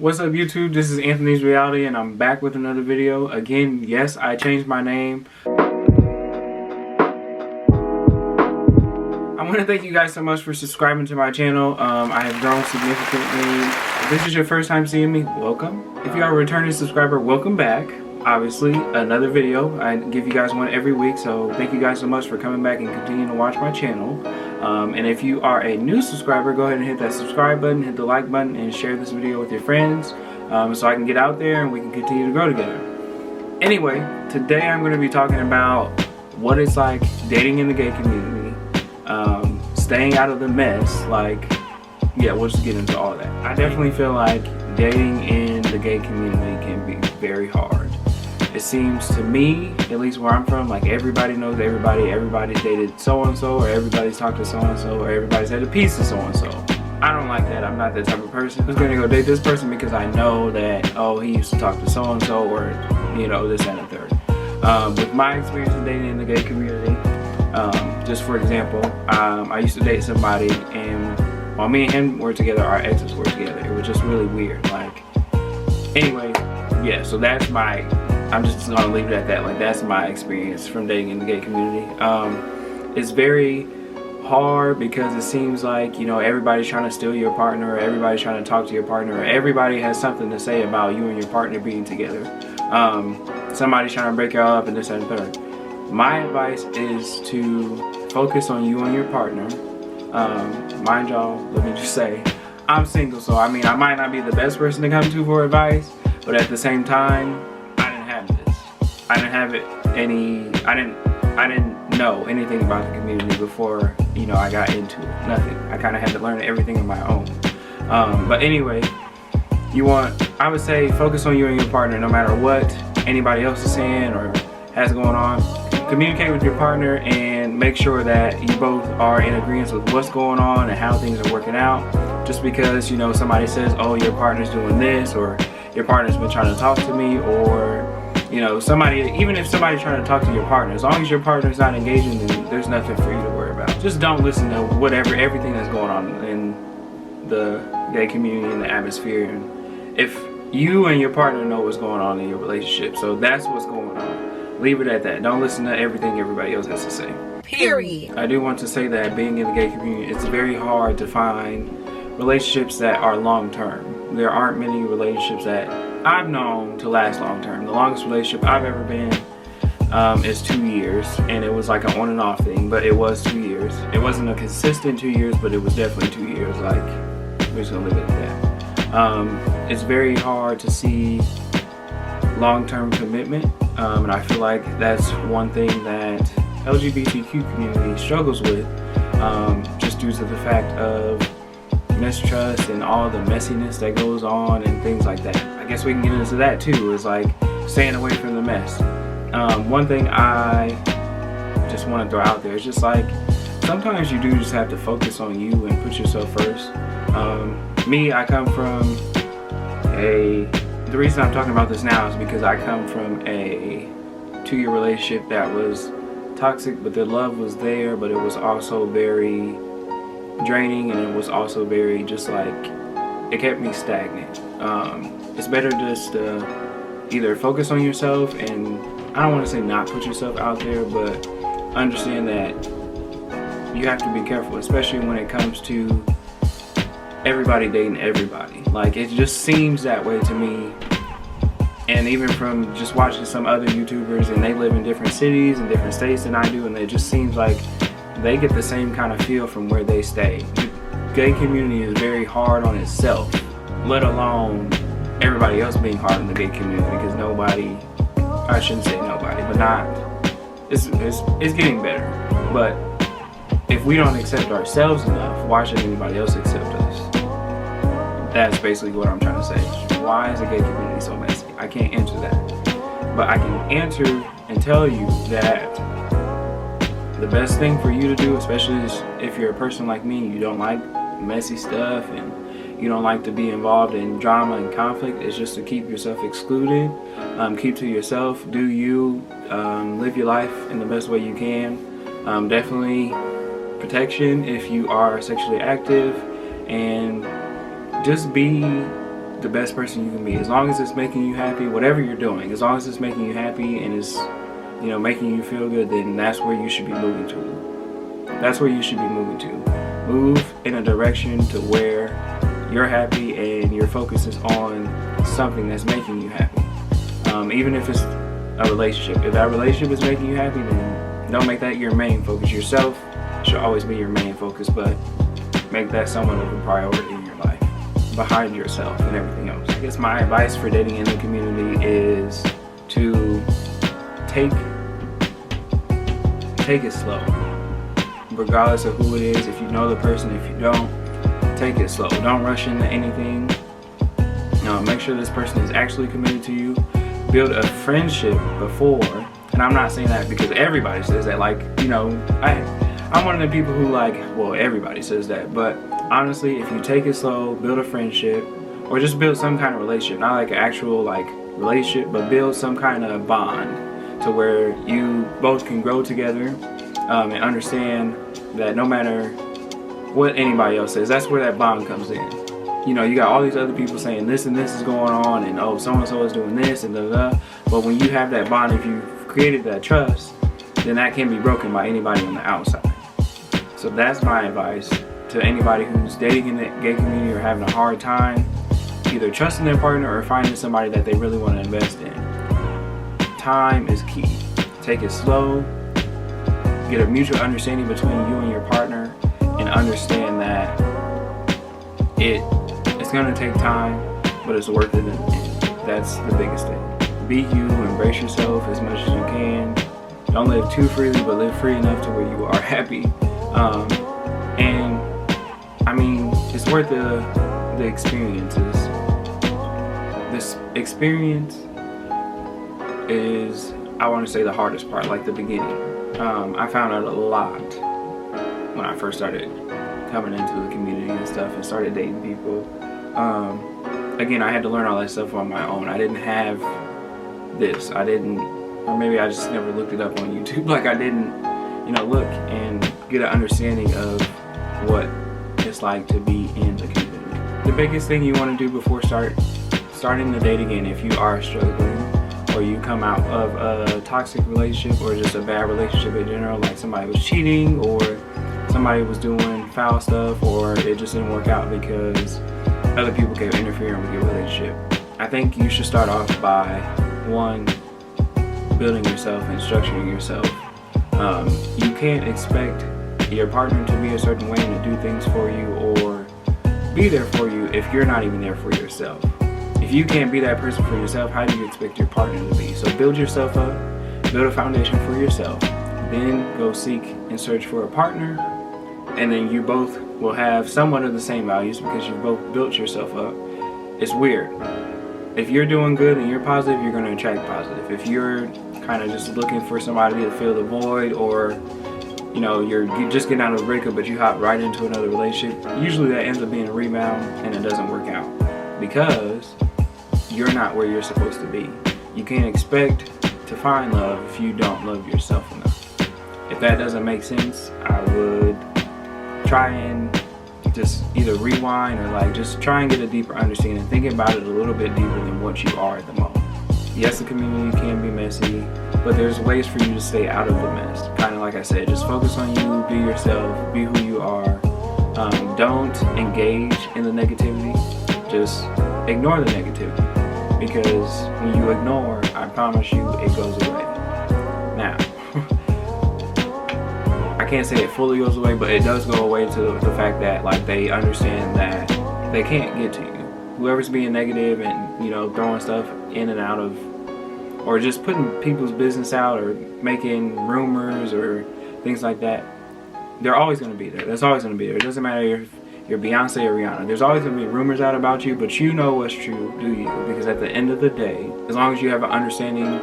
What's up YouTube? This is Anthony's Reality and I'm back with another video. Again, yes, I changed my name. I want to thank you guys so much for subscribing to my channel. I have grown significantly. If this is your first time seeing me, welcome. If you are a returning subscriber, welcome back. Obviously, another video. I give you guys one every week, so thank you guys so much for coming back and continuing to watch my channel. And if you are a new subscriber, go ahead and hit that subscribe button, hit the like button, and share this video with your friends so I can get out there and we can continue to grow together. Anyway, today I'm going to be talking about what it's like dating in the gay community, staying out of the mess. Yeah, we'll just get into all that. I definitely feel like dating in the gay community can be very hard. It seems to me, at least where I'm from, like everybody knows everybody, everybody's dated so-and-so, or everybody's talked to so-and-so, or everybody's had a piece of so-and-so. I don't like that. I'm not that type of person who's gonna go date this person because I know that, oh, he used to talk to so-and-so, or, you know, this and the third. With my experience in dating in the gay community, just for example, I used to date somebody, and while me and him were together, our exes were together. It was just really weird. Anyway, yeah, so that's my... I'm just gonna leave it at that. That's my experience from dating in the gay community. It's very hard because it seems like, you know, everybody's trying to steal your partner, or everybody's trying to talk to your partner, or everybody has something to say about you and your partner being together. Somebody's trying to break you up and this and the third. My advice is to focus on you and your partner. Mind y'all, let me just say, I'm single, so I mean, I might not be the best person to come to for advice, but at the same time, I didn't have it I didn't know anything about the community before, you know, I got into it. Nothing. I kind of had to learn everything on my own. But anyway, I would say focus on you and your partner no matter what anybody else is saying or has going on. Communicate with your partner and make sure that you both are in agreement with what's going on and how things are working out. Just because, you know, somebody says, oh, your partner's doing this, or your partner's been trying to talk to me, or you know, even if somebody's trying to talk to your partner, as long as your partner's not engaging, then there's nothing for you to worry about. Just don't listen to everything that's going on in the gay community and the atmosphere. And if you and your partner know what's going on in your relationship, so that's what's going on, leave it at that. Don't listen to everything everybody else has to say. Period. I do want to say that being in the gay community, it's very hard to find relationships that are long-term. There aren't many relationships that I've known to last long-term. The longest relationship I've ever been is 2 years, and it was like an on and off thing, but it was 2 years. It wasn't a consistent 2 years, but it was definitely 2 years. We're just gonna leave it at that. It's very hard to see long-term commitment, and I feel like that's one thing that LGBTQ community struggles with, just due to the fact of mistrust and all the messiness that goes on and things like that. I guess we can get into that too, is like staying away from the mess. One thing I just want to throw out there is just like, sometimes you do just have to focus on you and put yourself first. Me, I come from the reason I'm talking about this now is because I come from a 2-year relationship that was toxic, but the love was there, but it was also very draining, and it was also very just like, it kept me stagnant. It's better just to either focus on yourself, and I don't want to say not put yourself out there, but understand that you have to be careful, especially when it comes to everybody dating everybody. Like, it just seems that way to me, and even from just watching some other YouTubers, and they live in different cities and different states than I do, and it just seems like they get the same kind of feel from where they stay. The gay community is very hard on itself, let alone everybody else being hard in the gay community, because nobody, I shouldn't say nobody, but it's getting better. But if we don't accept ourselves enough, why should anybody else accept us? That's basically what I'm trying to say. Why is the gay community so messy? I can't answer that. But I can answer and tell you that the best thing for you to do, especially if you're a person like me, you don't like messy stuff and you don't like to be involved in drama and conflict, is just to keep yourself excluded. Keep to yourself, do you, live your life in the best way you can. Definitely protection if you are sexually active, and just be the best person you can be. As long as it's making you happy, whatever you're doing, as long as it's making you happy and it's, you know, making you feel good, then that's where you should be moving to. That's where you should be moving to. Move in a direction to where you're happy and your focus is on something that's making you happy. Even if it's a relationship. If that relationship is making you happy, then don't make that your main focus. Yourself should always be your main focus, but make that somewhat of a priority in your life, behind yourself and everything else. I guess my advice for dating in the community is to take it slow. Regardless of who it is, if you know the person, if you don't, take it slow. Don't rush into anything. Make sure this person is actually committed to you. Build a friendship before, and I'm not saying that because everybody says that. Like, you know, I'm one of the people who, like, well, everybody says that, but honestly, if you take it slow, build a friendship, or just build some kind of relationship, not like an actual like relationship, but build some kind of bond to where you both can grow together and understand that no matter what anybody else says, that's where that bond comes in. You know, you got all these other people saying this and this is going on, and oh, so-and-so is doing this and da-da-da. But when you have that bond, if you've created that trust, then that can be broken by anybody on the outside. So that's my advice to anybody who's dating in the gay community or having a hard time either trusting their partner or finding somebody that they really want to invest in. Time is key. Take it slow. Get a mutual understanding between you and your partner, and understand that it's going to take time, but it's worth it in the end. That's the biggest thing. Be you, embrace yourself as much as you can. Don't live too freely, but live free enough to where you are happy. And I mean, it's worth the experiences. This experience is, I want to say, the hardest part, like the beginning. I found out a lot when I first started coming into the community and stuff and started dating people. Again, I had to learn all that stuff on my own. I didn't have this. Or maybe I just never looked it up on YouTube. Like, I didn't, you know, look and get an understanding of what it's like to be in the community. The biggest thing you want to do before starting the date again, if you are struggling, or you come out of a toxic relationship or just a bad relationship in general, like somebody was cheating or somebody was doing foul stuff, or it just didn't work out because other people kept interfering with your relationship, I think you should start off by, one, building yourself and structuring yourself. You can't expect your partner to be a certain way and to do things for you or be there for you if you're not even there for yourself. If you can't be that person for yourself, how do you expect your partner to be? So build yourself up, build a foundation for yourself, then go seek and search for a partner, and then you both will have somewhat of the same values because you've both built yourself up. It's weird. If you're doing good and you're positive, you're going to attract positive. If you're kind of just looking for somebody to fill the void, or you know, you're just getting out of a breakup but you hop right into another relationship, usually that ends up being a rebound and it doesn't work out because you're not where you're supposed to be. You can't expect to find love if you don't love yourself enough. If that doesn't make sense, I would try and just either rewind or like just try and get a deeper understanding. Think about it a little bit deeper than what you are at the moment. Yes, the community can be messy, but there's ways for you to stay out of the mess. Kind of like I said, just focus on you, be yourself, be who you are. Don't engage in the negativity. Just ignore the negativity. Because when you ignore, I promise you, it goes away. Now, I can't say it fully goes away, but it does go away to the fact that, like, they understand that they can't get to you. Whoever's being negative and, you know, throwing stuff in and out of, or just putting people's business out or making rumors or things like that, they're always going to be there. That's always going to be there. It doesn't matter if you're Beyonce or Rihanna. There's always going to be rumors out about you, but you know what's true, do you? Because at the end of the day, as long as you have an understanding,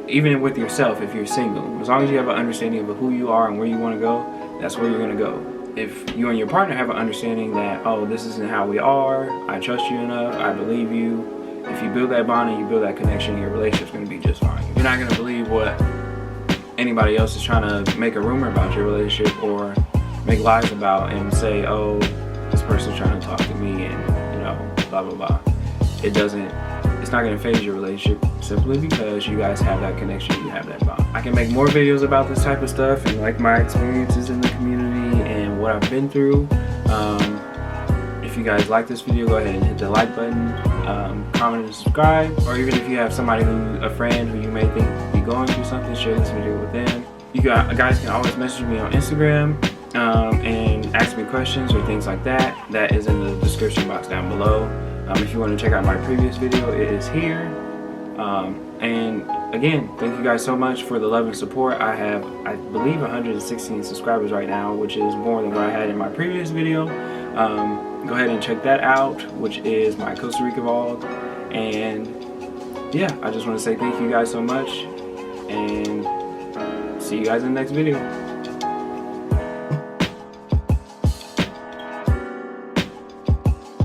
even with yourself, if you're single, as long as you have an understanding of who you are and where you want to go, that's where you're going to go. If you and your partner have an understanding that, oh, this isn't how we are, I trust you enough, I believe you, if you build that bond and you build that connection, your relationship's going to be just fine. You're not going to believe what anybody else is trying to make a rumor about your relationship or make lies about and say, oh, this person's trying to talk to me and, you know, blah, blah, blah. it's not going to phase your relationship, simply because you guys have that connection, you have that bond. I can make more videos about this type of stuff and like my experiences in the community and what I've been through. If you guys like this video, go ahead and hit the like button, comment and subscribe, or even if you have somebody a friend who you may think be going through something, share this video with them. You guys can always message me on Instagram and ask me questions or things like that. That is in the description box down below. If you want to check out my previous video, it is here. And again, thank you guys so much for the love and support. I have, I believe, 116 subscribers right now, which is more than what I had in my previous video. Go ahead and check that out, which is my Costa Rica vlog. And yeah, I just want to say thank you guys so much, and see you guys in the next video.